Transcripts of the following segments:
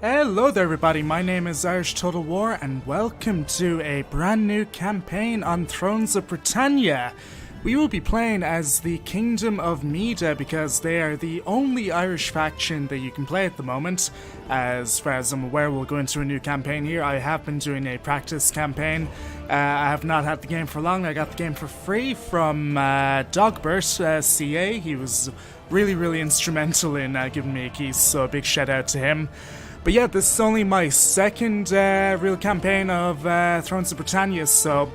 Hello there everybody, my name is Irish Total War and welcome to a brand new campaign on Thrones of Britannia. We will be playing as the Kingdom of Mide because they are the only Irish faction that you can play at the moment. As far as I'm aware, we'll go into a new campaign here. I have been doing a practice campaign. I have not had the game for long. I got the game for free from Dogbert, CA. He was really instrumental in giving me a key, so a big shout out to him. But yeah, this is only my second real campaign of Thrones of Britannia, so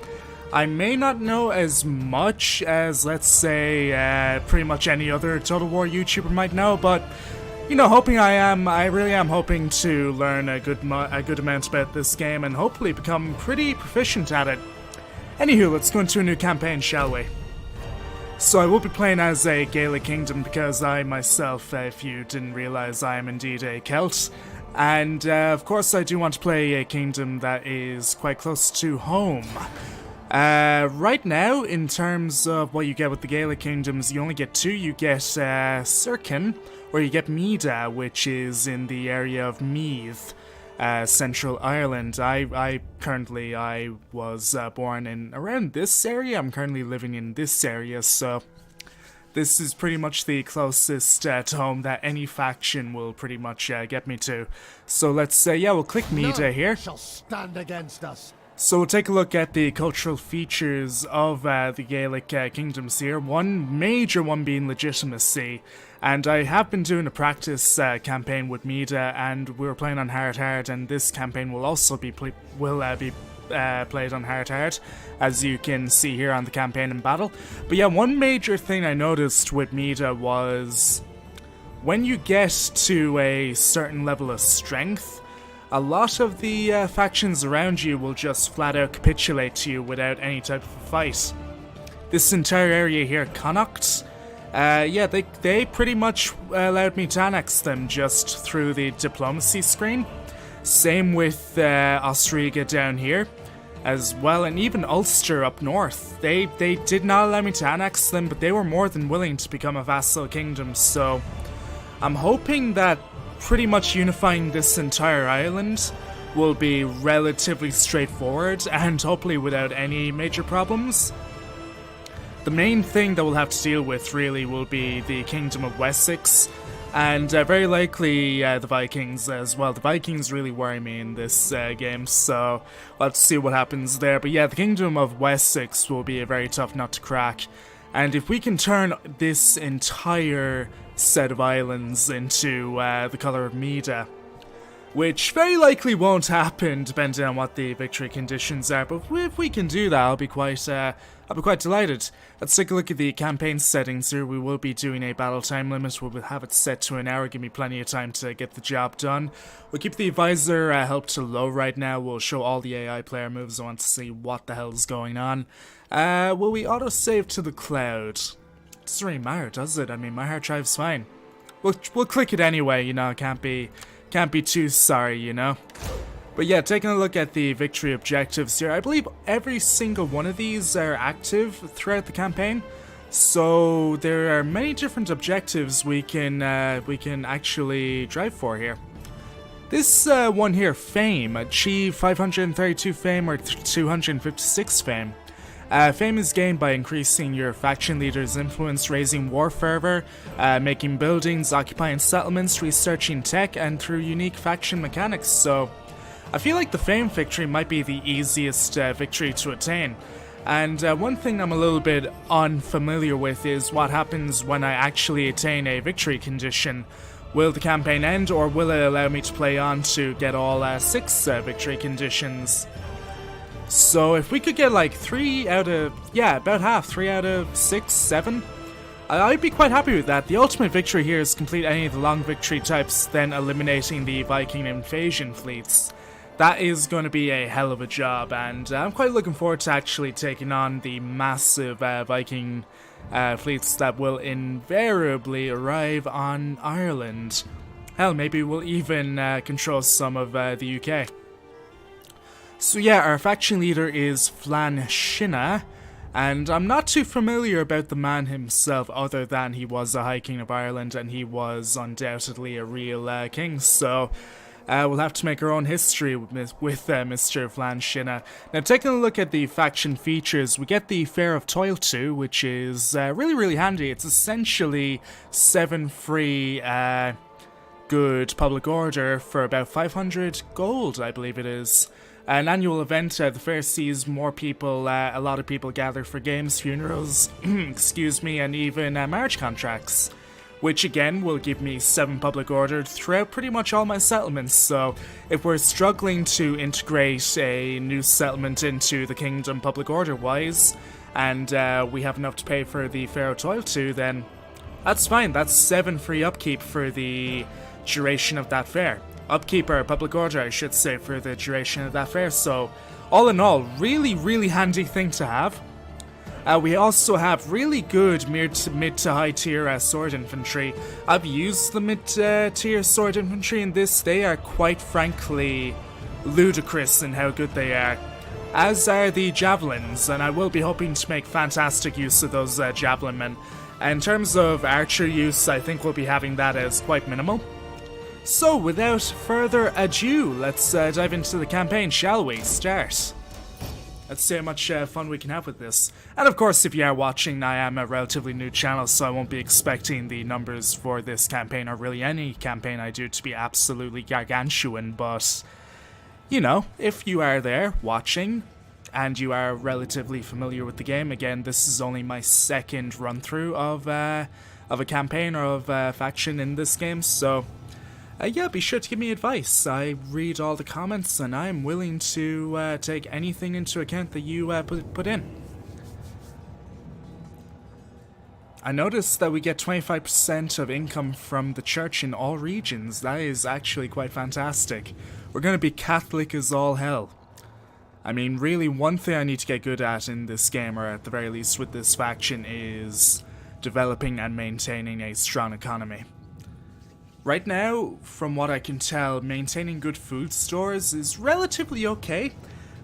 I may not know as much as, let's say, pretty much any other Total War YouTuber might know, but, you know, I really am hoping to learn a good amount about this game and hopefully become pretty proficient at it. Anywho, let's go into a new campaign, shall we? So I will be playing as a Gaelic kingdom because I myself, if you didn't realize, I am indeed a Celt. And of course I do want to play a kingdom that is quite close to home. Right now, in terms of what you get with the Gaelic kingdoms, you only get two. You get Sirkin, or you get Mide, which is in the area of Meath, Central Ireland. I was born in around this area. I'm currently living in this area, so this is pretty much the closest to home that any faction will pretty much get me to. So let's say, yeah, we'll click Mide here. Shall stand against us. So we'll take a look at the cultural features of the Gaelic kingdoms here. One major one being legitimacy. And I have been doing a practice campaign with Mide, and we were playing on hard, and this campaign will also be played on hard, as you can see here on the campaign and battle. But yeah, one major thing I noticed with Mide was when you get to a certain level of strength, a lot of the factions around you will just flat out capitulate to you without any type of a fight. This entire area here, Connacht, yeah, they pretty much allowed me to annex them just through the diplomacy screen. Same with Austriga down here as well, and even Ulster up north. They did not allow me to annex them, but they were more than willing to become a vassal kingdom, so I'm hoping that pretty much unifying this entire island will be relatively straightforward and hopefully without any major problems. The main thing that we'll have to deal with really will be the Kingdom of Wessex, and very likely the Vikings as well. The Vikings really worry me in this game, so we'll have to see what happens there. But yeah, the Kingdom of Wessex will be a very tough nut to crack. And if we can turn this entire set of islands into the colour of Mide, which very likely won't happen depending on what the victory conditions are, but if we can do that, I'll be quite delighted. Let's take a look at the campaign settings here. We will be doing a battle time limit. We'll have it set to an hour, give me plenty of time to get the job done. We'll keep the advisor help to low right now. We'll show all the AI player moves. I want to see what the hell is going on. Will we auto-save to the cloud? It doesn't really matter, does it? I mean, my hard drive's fine. We'll click it anyway, you know, can't be too sorry, you know. But yeah, taking a look at the victory objectives here, I believe every single one of these are active throughout the campaign. So there are many different objectives we can actually drive for here. This one here, fame, achieve 532 fame or 256 fame. Fame is gained by increasing your faction leader's influence, raising war fervor, making buildings, occupying settlements, researching tech, and through unique faction mechanics. So I feel like the fame victory might be the easiest victory to attain. And one thing I'm a little bit unfamiliar with is what happens when I actually attain a victory condition. Will the campaign end, or will it allow me to play on to get all 6 victory conditions? So if we could get like 3 out of, yeah, about half, 3 out of 6, 7, I'd be quite happy with that. The ultimate victory here is complete any of the long victory types, then eliminating the Viking invasion fleets. That is going to be a hell of a job, and I'm quite looking forward to actually taking on the massive Viking fleets that will invariably arrive on Ireland. Hell, maybe we'll even control some of the UK. So yeah, our faction leader is Flan Shinna, and I'm not too familiar about the man himself other than he was a High King of Ireland and he was undoubtedly a real king, so we'll have to make our own history with Mr. Flanshina. Now, taking a look at the faction features, we get the Fair of Toil 2, which is really, really handy. It's essentially 7 free good public order for about 500 gold, I believe it is. An annual event, the fair sees more people, a lot of people gather for games, funerals, excuse me, and even marriage contracts, which again will give me 7 public order throughout pretty much all my settlements. So if we're struggling to integrate a new settlement into the kingdom public order wise, and we have enough to pay for the Fair of Toil 2, then that's fine. That's 7 free upkeep for the duration of that fair. Upkeep or public order, I should say, for the duration of that fair. So, all in all, really, really handy thing to have. We also have really good mid to high tier sword infantry. I've used the mid tier sword infantry in this. They are quite frankly ludicrous in how good they are. As are the javelins, and I will be hoping to make fantastic use of those javelin men. In terms of archer use, I think we'll be having that as quite minimal. So, without further ado, let's dive into the campaign, shall we? Start. Let's see how much fun we can have with this. And of course, if you are watching, I am a relatively new channel, so I won't be expecting the numbers for this campaign, or really any campaign I do, to be absolutely gargantuan, but, you know, if you are there watching, and you are relatively familiar with the game, again, this is only my second run-through of a campaign or of a faction in this game, so yeah, be sure to give me advice. I read all the comments, and I'm willing to take anything into account that you put in. I noticed that we get 25% of income from the church in all regions. That is actually quite fantastic. We're going to be Catholic as all hell. I mean, really, one thing I need to get good at in this game, or at the very least with this faction, is developing and maintaining a strong economy. Right now, from what I can tell, maintaining good food stores is relatively okay,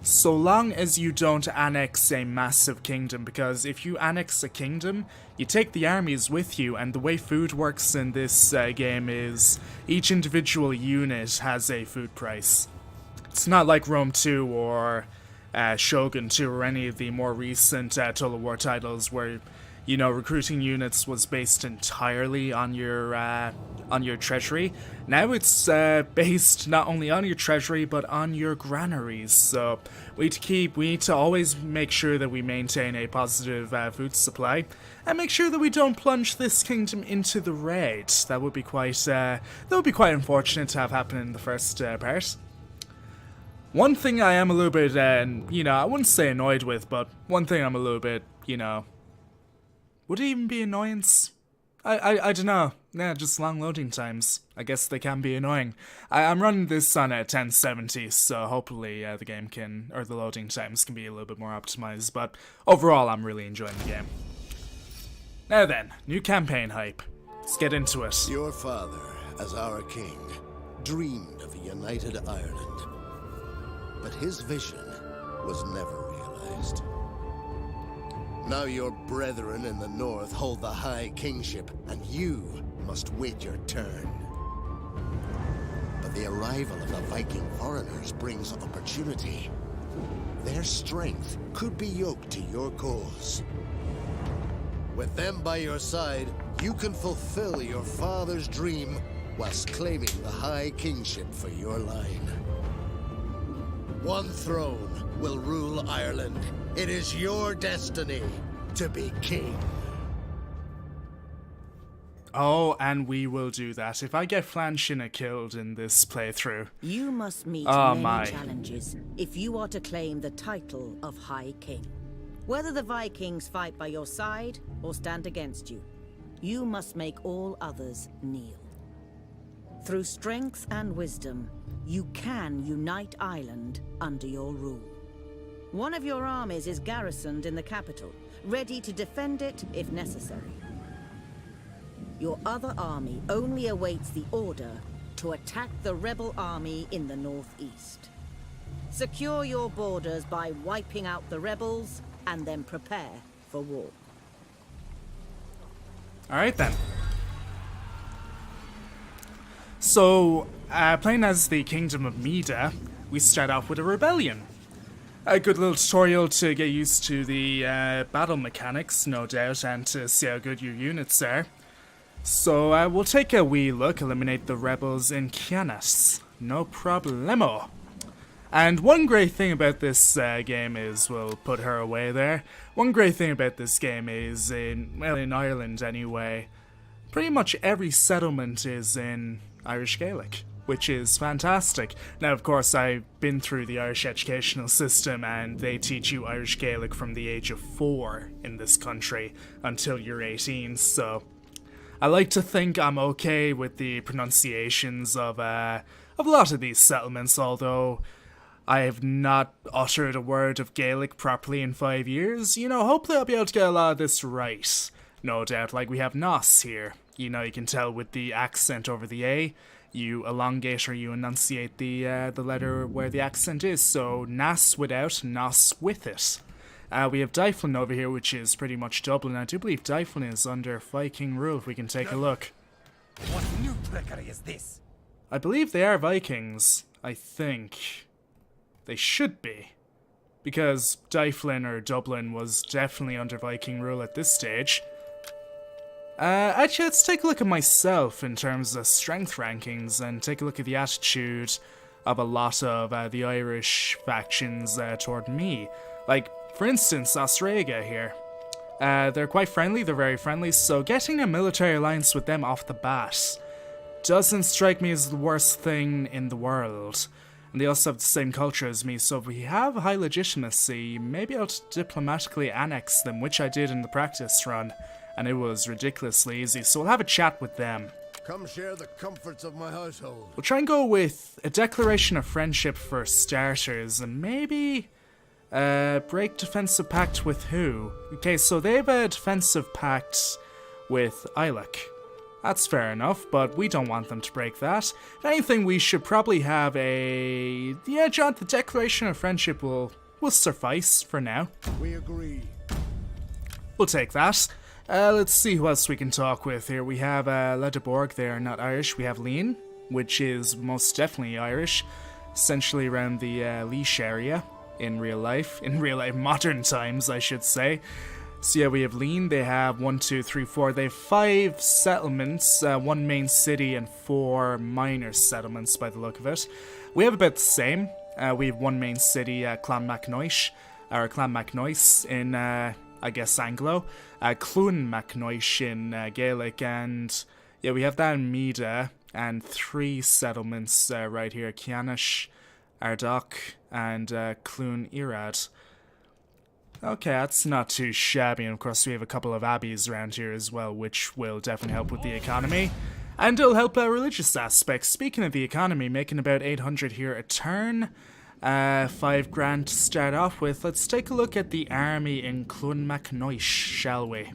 so long as you don't annex a massive kingdom, because if you annex a kingdom, you take the armies with you, and the way food works in this game is each individual unit has a food price. It's not like Rome 2 or Shogun 2 or any of the more recent Total War titles where, you know, recruiting units was based entirely on your treasury. Now it's based not only on your treasury but on your granaries. So we need to always make sure that we maintain a positive food supply, and make sure that we don't plunge this kingdom into the red. That would be quite unfortunate to have happen in the first part. One thing I am a little bit, you know, I wouldn't say annoyed with, but one thing I'm a little bit, you know, would it even be annoyance? I don't know. Yeah, just long loading times. I guess they can be annoying. I'm running this on a 1070, so hopefully the game can, or the loading times can be a little bit more optimized, but overall I'm really enjoying the game. Now then, new campaign hype. Let's get into it. Your father, as our king, dreamed of a united Ireland. But his vision was never realized. Now your brethren in the north hold the high kingship, and you must wait your turn. But the arrival of the Viking foreigners brings opportunity. Their strength could be yoked to your cause. With them by your side, you can fulfill your father's dream whilst claiming the high kingship for your line. One throne will rule Ireland. It is your destiny to be king. Oh, and we will do that. If I get Flanshina killed in this playthrough. You must meet many challenges if you are to claim the title of High King. Whether the Vikings fight by your side or stand against you, you must make all others kneel. Through strength and wisdom, you can unite Ireland under your rule. One of your armies is garrisoned in the capital, ready to defend it if necessary. Your other army only awaits the order to attack the rebel army in the northeast. Secure your borders by wiping out the rebels, and then prepare for war. Alright then. So, playing as the Kingdom of Mide, we start off with a rebellion. A good little tutorial to get used to the battle mechanics, no doubt, and to see how good your units are. So we'll take a wee look, eliminate the rebels in Kianas. No problemo. And one great thing about this game is, we'll put her away there. One great thing about this game is, in Ireland anyway, pretty much every settlement is in Irish Gaelic, which is fantastic. Now, of course, I've been through the Irish educational system, and they teach you Irish Gaelic from the age of 4 in this country until you're 18, so I like to think I'm okay with the pronunciations of a lot of these settlements, although I have not uttered a word of Gaelic properly in 5 years. You know, hopefully I'll be able to get a lot of this right. No doubt, like we have Nos here. You know, you can tell with the accent over the A, you elongate or you enunciate the letter where the accent is. So, Nas without, Nos with it. We have Dyflin over here, which is pretty much Dublin. I do believe Dyflin is under Viking rule, if we can take a look. What new trickery is this? I believe they are Vikings. I think. They should be. Because Dyflin or Dublin was definitely under Viking rule at this stage. Actually, let's take a look at myself in terms of strength rankings and take a look at the attitude of a lot of the Irish factions toward me. Like, for instance, Saga here. They're quite friendly, they're very friendly, so getting a military alliance with them off the bat doesn't strike me as the worst thing in the world. And they also have the same culture as me, so if we have high legitimacy, maybe I'll diplomatically annex them, which I did in the practice run, and it was ridiculously easy, so we'll have a chat with them. Come share the comforts of my household. We'll try and go with a declaration of friendship for starters, and maybe break defensive pact with who? Okay, so they have a defensive pact with Eilek. That's fair enough, but we don't want them to break that. If anything, we should probably have a... Yeah, John, the declaration of friendship will suffice for now. We agree. We'll take that. Let's see who else we can talk with here. We have Ledeborg, they're not Irish. We have Lean, which is most definitely Irish. Essentially around the Leash area. In real life, modern times, I should say. So yeah, we have Lean, they have 1, 2, 3, 4, they have 5 settlements, 1 main city and 4 minor settlements by the look of it. We have about the same. We have 1 main city, Clan Macnois in, I guess, Anglo, Clun Macnois in Gaelic, and yeah, we have that in Mide, and 3 settlements right here, Kianish, Ardok, and Clun Irad. Okay, that's not too shabby, and of course we have a couple of abbeys around here as well, which will definitely help with the economy. And it'll help religious aspects. Speaking of the economy, making about 800 here a turn. 5 grand to start off with. Let's take a look at the army in Clun Macnois, shall we?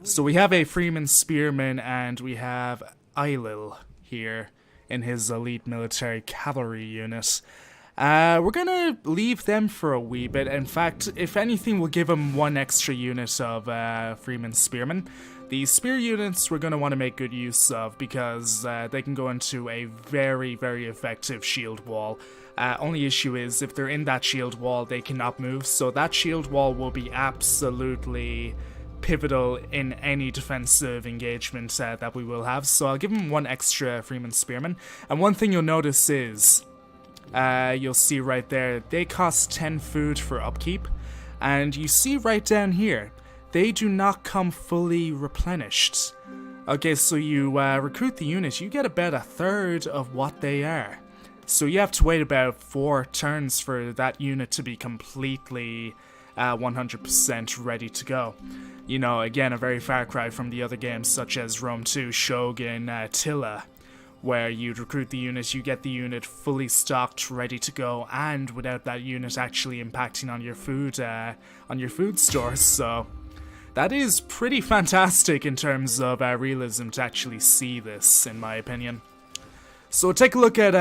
So we have a Freeman Spearman, and we have Eilil here in his elite military cavalry unit. We're gonna leave them for a wee bit. In fact, if anything, we'll give them 1 extra unit of Freeman Spearmen. The spear units we're gonna want to make good use of because they can go into a very, very effective shield wall. Only issue is if they're in that shield wall, they cannot move, so that shield wall will be absolutely pivotal in any defensive engagement that we will have. So I'll give them 1 extra Freeman Spearman. And one thing you'll notice is you'll see right there, they cost 10 food for upkeep, and you see right down here, they do not come fully replenished. Okay, so you recruit the unit, you get about 1/3 of what they are. So you have to wait about 4 turns for that unit to be completely 100% ready to go. You know, again, a very far cry from the other games such as Rome 2, Shogun, Tilla, where you'd recruit the unit, you get the unit fully stocked, ready to go, and without that unit actually impacting on your food stores. So that is pretty fantastic in terms of realism to actually see this, in my opinion. So take a look at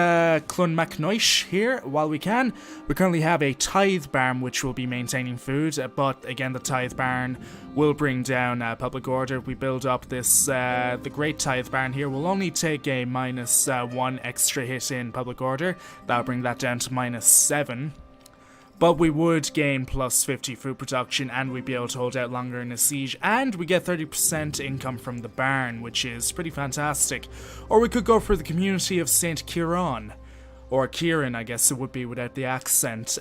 Clonmacnois here while we can. We currently have a tithe barn which will be maintaining food, but again the tithe barn will bring down public order. If we build up this, the great tithe barn here, we'll only take a -1 extra hit in public order. That'll bring that down to -7. But we would gain +50 food production, and we'd be able to hold out longer in a siege, and we get 30% income from the barn, which is pretty fantastic. Or we could go for the community of St. Kieran, or Kieran I guess it would be without the accent.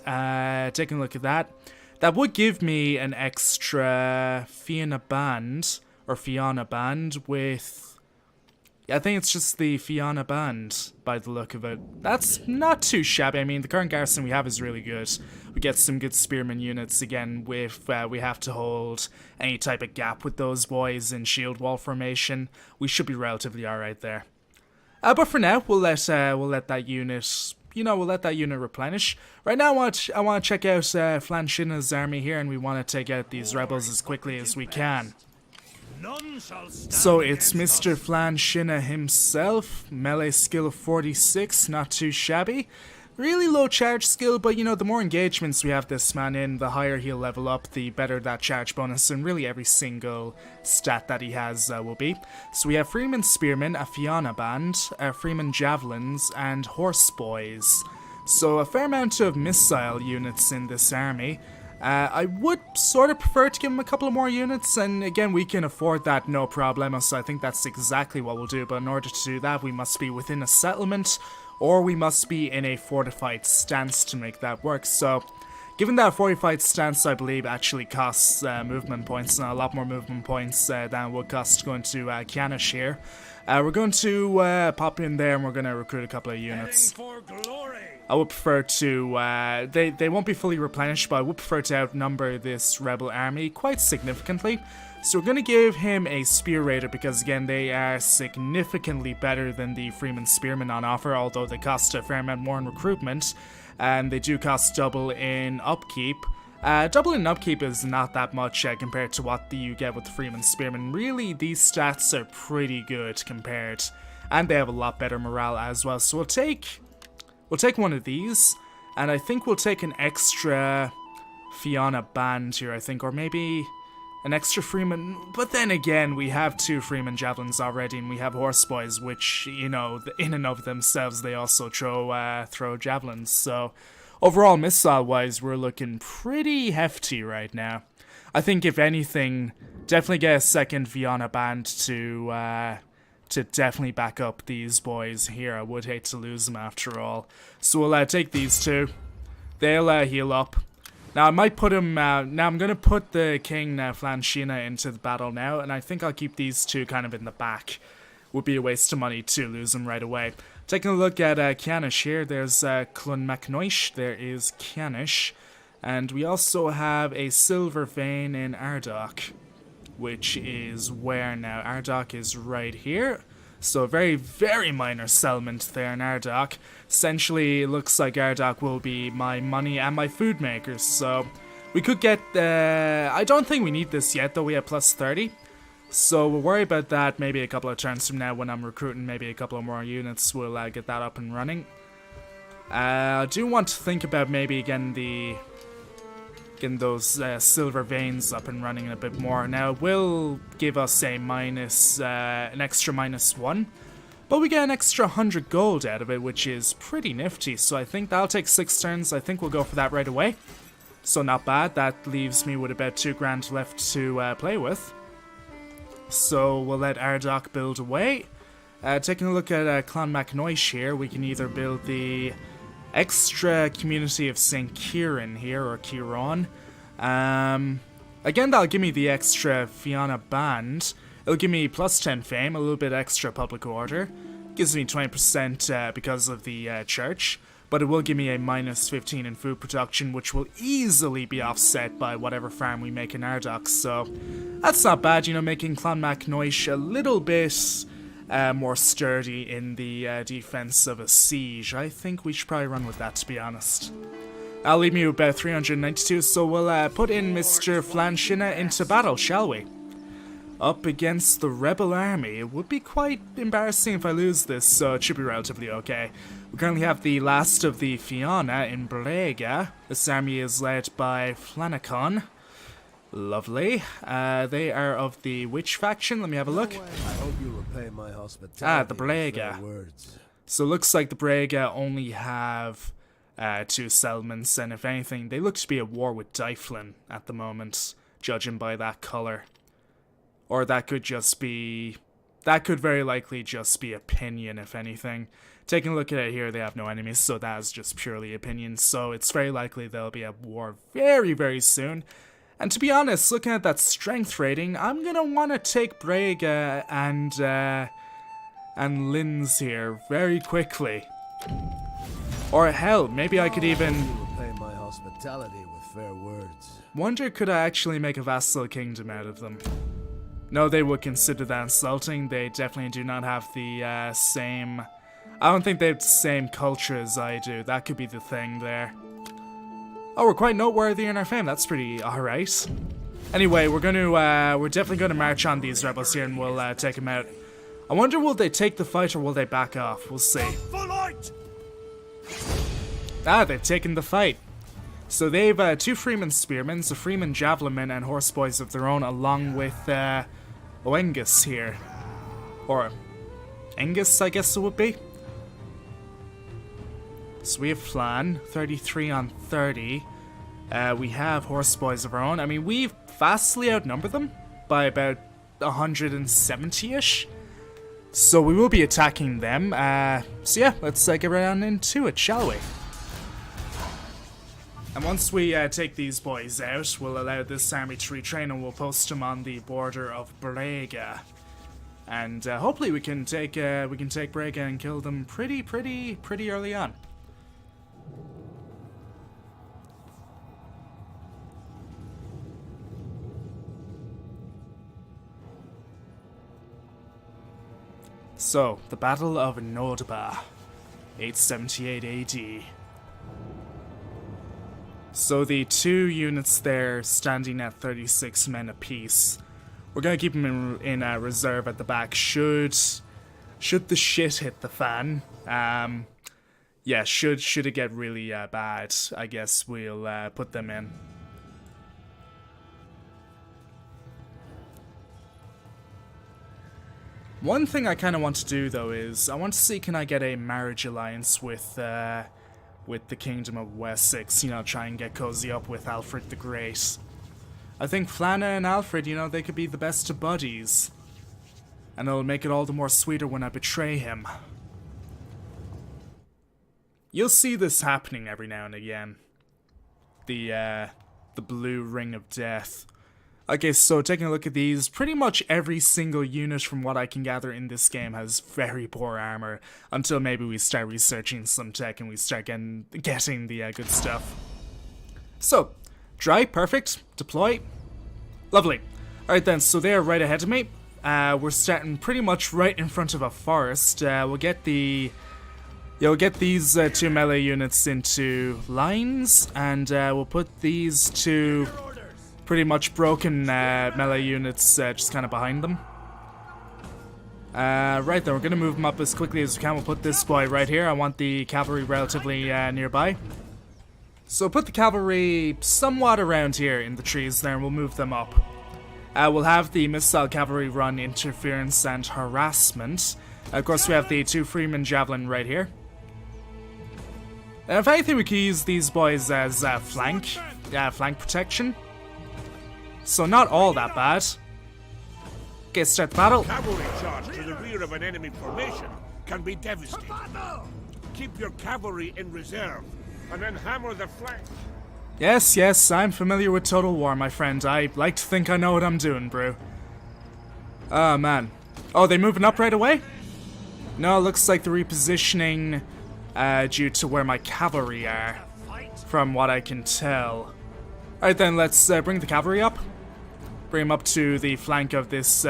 Taking a look at that, that would give me an extra Fianna band, or Fianna band with... I think it's just the Fianna band, by the look of it. That's not too shabby. I mean, the current garrison we have is really good. We get some good spearman units again if we have to hold any type of gap with those boys in shield wall formation. We should be relatively alright there. But for now, we'll let that unit... You know, we'll let that unit replenish. Right now, I want to check out Flanshina's army here, and we want to take out these rebels as quickly as we can. So it's Mr. Flanshina himself, melee skill of 46, not too shabby. Really low charge skill, but you know, the more engagements we have this man in, the higher he'll level up, the better that charge bonus, and really every single stat that he has will be. So we have Freeman Spearmen, a Fianna Band, Freeman Javelins, and Horse Boys. So a fair amount of missile units in this army. I would sort of prefer to give him a couple of more units, and again, we can afford that no problemo, so I think that's exactly what we'll do. But in order to do that, we must be within a settlement, or we must be in a fortified stance to make that work. So, given that a fortified stance, I believe, actually costs movement points, and a lot more movement points than it would cost going to Kianish here, we're going to pop in there and we're going to recruit a couple of units. I would prefer to, they won't be fully replenished, but I would prefer to outnumber this rebel army quite significantly. So we're going to give him a Spear Raider because, again, they are significantly better than the Freeman Spearmen on offer, although they cost a fair amount more in recruitment, and they do cost double in upkeep. Double in upkeep is not that much compared to what you get with the Freeman Spearmen. Really, these stats are pretty good compared, and they have a lot better morale as well. So we'll take one of these, and I think we'll take an extra Fianna band here, I think, or maybe an extra Freeman. But then again, we have 2 Freeman Javelins already, and we have Horse Boys, which, you know, in and of themselves, they also throw javelins. So overall, missile-wise, we're looking pretty hefty right now. I think, if anything, definitely get a second Fianna band to definitely back up these boys here. I would hate to lose them after all. So we'll take these 2. They'll heal up. Now I might put him, now I'm going to put the King Flanshina into the battle now, and I think I'll keep these 2 kind of in the back. Would be a waste of money to lose them right away. Taking a look at Kianish here, there's Clonmacnois, there is Kianish, and we also have a Silver Vein in Ardok, which is where now? Ardok is right here. So a very, very minor settlement there in Ardok. Essentially, it looks like Ardok will be my money and my food makers. So we could get, I don't think we need this yet, though we have +30. So we'll worry about that maybe a couple of turns from now when I'm recruiting maybe a couple of more units. We'll get that up and running. I do want to think about maybe getting those silver veins up and running a bit more. Now it will give us a an extra -1, but we get an extra 100 gold out of it, which is pretty nifty. So I think that'll take 6 turns. I think we'll go for that right away. So not bad. That leaves me with about 2 grand left to play with. So we'll let Ardok build away. Taking a look at Clonmacnois here, we can either build the extra community of St. Kieran here, or Kieran. Again, that'll give me the extra Fianna band. It'll give me +10 fame, a little bit extra public order. Gives me 20% because of the church, but it will give me a -15 in food production, which will easily be offset by whatever farm we make in Ardok. So that's not bad, you know, making Clonmacnois a little bit more sturdy in the defense of a siege. I think we should probably run with that, to be honest. I'll leave me with about 392, so we'll put in Mr. Flanshina into battle, shall we? up against the rebel army. It would be quite embarrassing if I lose this, so it should be relatively okay. We currently have the last of the Fianna in Brega. This army is led by Flanacon. Lovely. They are of the which faction? Let me have a look. I hope you repay my hospitality. The Brega. Words. So it looks like the Brega only have 2 settlements, and if anything, they look to be at war with Dyflin at the moment, judging by that colour. Or that could just be... that could very likely just be opinion, if anything. Taking a look at it here, they have no enemies, so that is just purely opinion. So it's very likely they'll be at war very, very soon. And to be honest, looking at that strength rating, I'm gonna want to take Brega and Linz here very quickly. Or hell, maybe I could even... You repay my hospitality with fair words. wonder could I actually make a vassal kingdom out of them? No, they would consider that insulting. They definitely do not have the same... I don't think they have the same culture as I do. That could be the thing there. Oh, we're quite noteworthy in our fame. That's pretty alright. Anyway, we're definitely gonna march on these rebels here and we'll take them out. I wonder will they take the fight or will they back off? We'll see. Ah, they've taken the fight. So they've 2 Freeman Spearmen, a Freeman Javelinmen, and horseboys of their own, along with Oengus here. Or Engus, I guess it would be. So we have Flan, 33 on 30. We have horseboys of our own. I mean, we've vastly outnumbered them by about 170-ish. So we will be attacking them. So yeah, let's get right on into it, shall we? And once we take these boys out, we'll allow this army to retrain and we'll post them on the border of Brega. And hopefully we can take Brega and kill them pretty early on. So, the Battle of Nordba, 878 AD. So the 2 units there standing at 36 men apiece. We're gonna keep them in reserve at the back should the shit hit the fan. Yeah, should it get really bad, I guess we'll put them in. One thing I kind of want to do though is I want to see can I get a marriage alliance with the Kingdom of Wessex, you know, try and get cozy up with Alfred the Great. I think Flanna and Alfred, you know, they could be the best of buddies. And it'll make it all the more sweeter when I betray him. You'll see this happening every now and again. The blue ring of death. Okay, so taking a look at these, pretty much every single unit from what I can gather in this game has very poor armor, until maybe we start researching some tech and we start getting the good stuff. So, dry, perfect, deploy, lovely. Alright then, so they are right ahead of me. We're starting pretty much right in front of a forest. We'll get these 2 melee units into lines, and we'll put these 2 pretty much broken melee units just kind of behind them. Right then, we're going to move them up as quickly as we can. We'll put this boy right here. I want the cavalry relatively nearby. So put the cavalry somewhat around here in the trees there, and we'll move them up. We'll have the missile cavalry run interference and harassment. Of course, we have the 2 Freeman Javelin right here. And if anything, we could use these boys as flank protection. So not all that bad. Okay, start the battle. Cavalry charge to the rear of an enemy formation can be devastating. Keep your cavalry in reserve, and then hammer the flank. Yes, I'm familiar with Total War, my friend. I like to think I know what I'm doing, bro. Oh, man. Oh, they moving up right away? No, it looks like they're repositioning due to where my cavalry are, from what I can tell. Alright then, let's bring the cavalry up. Bring them up to the flank of this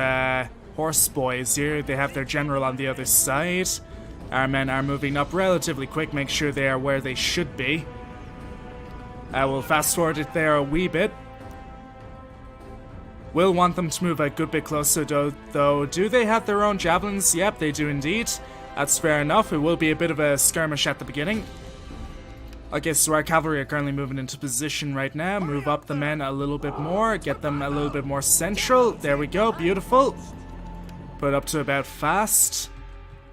horse boys here. They have their general on the other side. Our men are moving up relatively quick, make sure they are where they should be. We'll fast forward it there a wee bit. Will want them to move a good bit closer though. Do they have their own javelins? Yep, they do indeed. That's fair enough. It will be a bit of a skirmish at the beginning. Okay, so our cavalry are currently moving into position right now. Move up the men a little bit more. Get them a little bit more central. There we go. Beautiful. Put up to about fast.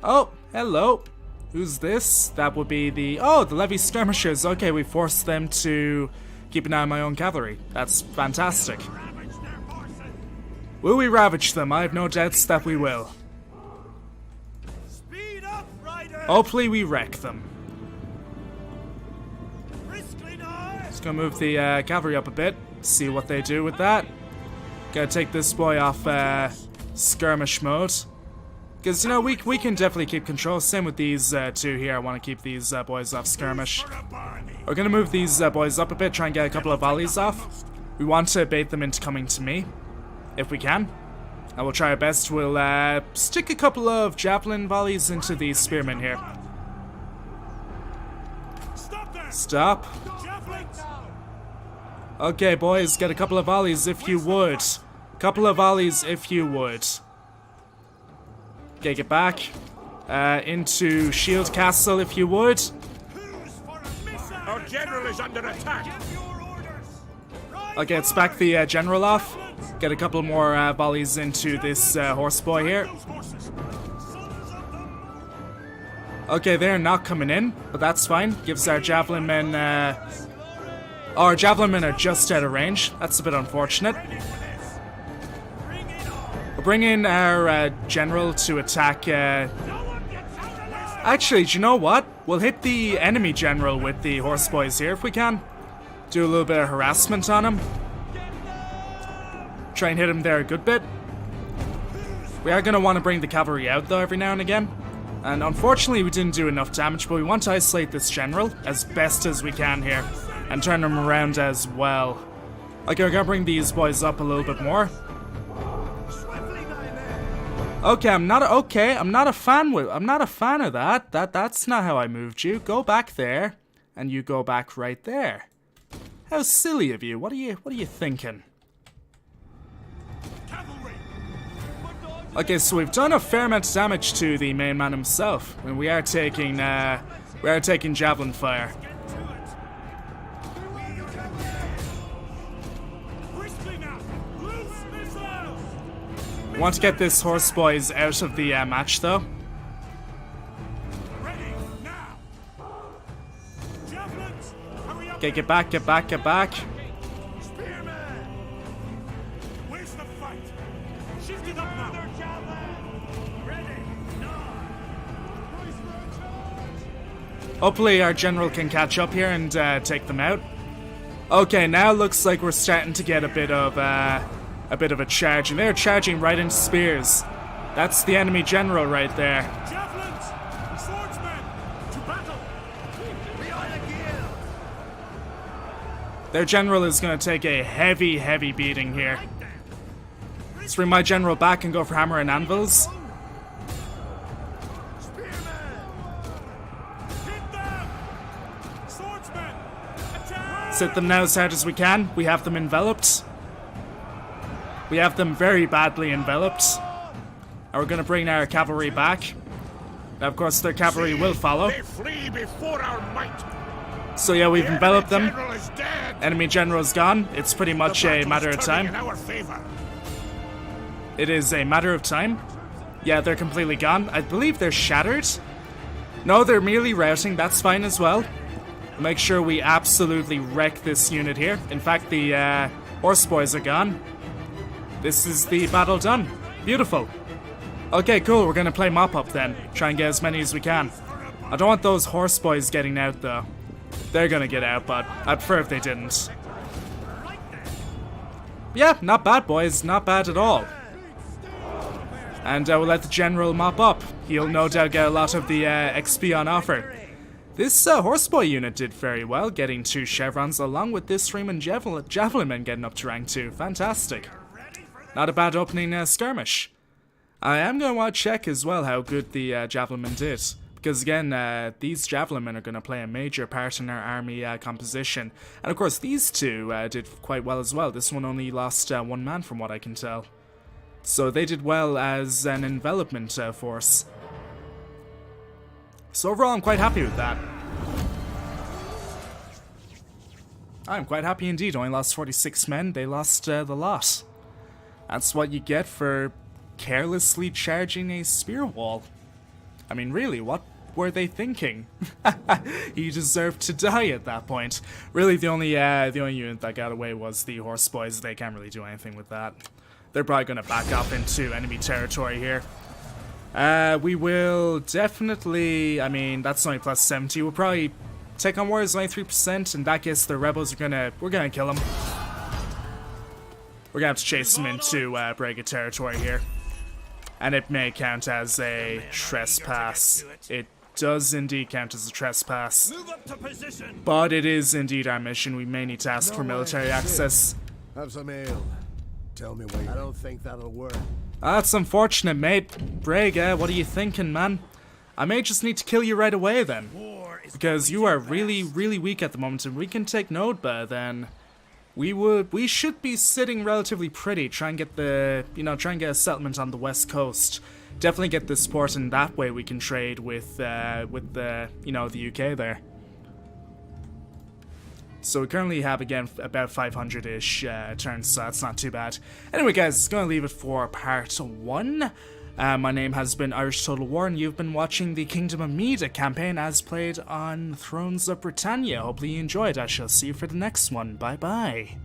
Oh, hello. Who's this? That would be the... Oh, the Levy skirmishers. Okay, we forced them to keep an eye on my own cavalry. That's fantastic. Will we ravage them? I have no doubts that we will. Speed up, riders! Hopefully we wreck them. Just gonna move the cavalry up a bit. See what they do with that. Gotta take this boy off skirmish mode. Because, you know, we can definitely keep control. Same with these two here. I want to keep these boys off skirmish. We're gonna move these boys up a bit. Try and get a couple of volleys off. We want to bait them into coming to me. If we can. I will try our best. We'll stick a couple of javelin volleys into these spearmen here. Stop. Okay, boys, get a couple of volleys if you would. Couple of volleys if you would. Okay, get back. Into Shield Castle if you would. Our general is under attack. Okay, let's back the general off. Get a couple more volleys into this horse boy here. Okay, they're not coming in, but that's fine. Gives our javelin men... our javelin men are just out of range. That's a bit unfortunate. We'll bring in our general to attack... Actually, do you know what? We'll hit the enemy general with the horse boys here if we can. Do a little bit of harassment on him. Try and hit him there a good bit. We are going to want to bring the cavalry out though every now and again. And unfortunately we didn't do enough damage, but we want to isolate this general as best as we can here. And turn him around as well. Okay, we're going to bring these boys up a little bit more. Okay, I'm not a fan of that. That's not how I moved you. Go back there. And you go back right there. How silly of you. What are you thinking? Okay, so we've done a fair amount of damage to the main man himself, and we are taking javelin fire. We want to get this horse boys out of the match, though. Okay, get back, get back, get back. Hopefully our general can catch up here and take them out. Okay, now looks like we're starting to get a bit of a charge, and they're charging right into spears. That's the enemy general right there. Javelins! Swordsmen! To battle! We are again! Their general is going to take a heavy, heavy beating here. Let's bring my general back and go for hammer and anvils. Hit them now as hard as we can. We have them enveloped. We have them very badly enveloped. And we're going to bring our cavalry back. Now, of course, their cavalry will follow. They flee before our might. So yeah, we've enveloped them. General is dead. Enemy general's gone. It's pretty much a matter of time. In our favor. It is a matter of time. Yeah, they're completely gone. I believe they're shattered. No, they're merely routing. That's fine as well. Make sure we absolutely wreck this unit here. In fact, the horse boys are gone. This is the battle done. Beautiful. Okay, cool. We're going to play mop-up then. Try and get as many as we can. I don't want those horse boys getting out, though. They're going to get out, but I'd prefer if they didn't. Yeah, not bad, boys. Not bad at all. And we'll let the general mop up. He'll no doubt get a lot of the XP on offer. This horseboy unit did very well, getting 2 chevrons, along with this Freeman javelin men getting up to rank 2. Fantastic. Not a bad opening skirmish. I am going to want to check as well how good the javelin men did, Because again, these javelin men are going to play a major part in our army composition. And of course, these two did quite well as well. This one only lost one man from what I can tell. So they did well as an envelopment force. So overall, I'm quite happy with that. I'm quite happy indeed. Only lost 46 men. They lost the lot. That's what you get for carelessly charging a spear wall. I mean, really, what were they thinking? He deserved to die at that point. Really, the only unit that got away was the horse boys. They can't really do anything with that. They're probably going to back off into enemy territory here. We will definitely, I mean, that's only plus 70. We'll probably take on warriors only 3%. In that case, the rebels are we're gonna kill them. We're gonna have to chase them into Braga territory here. And it may count as a trespass. It does indeed count as a trespass. Move up to position. But it is indeed our mission. We may need to ask for military access. Have some ale. Tell me where. I don't think that'll work. That's unfortunate, mate. Braga, what are you thinking, man? I may just need to kill you right away then. Because you are really, really weak at the moment, and we can take Nodba, then we should be sitting relatively pretty. Try and get try and get a settlement on the west coast. Definitely get the support, and that way we can trade with the the UK there. So we currently have, again, about 500-ish turns, so that's not too bad. Anyway, guys, it's going to leave it for part 1. My name has been Irish Total War, and you've been watching the Kingdom of Mide campaign as played on Thrones of Britannia. Hopefully you enjoyed. I shall see you for the next one. Bye-bye.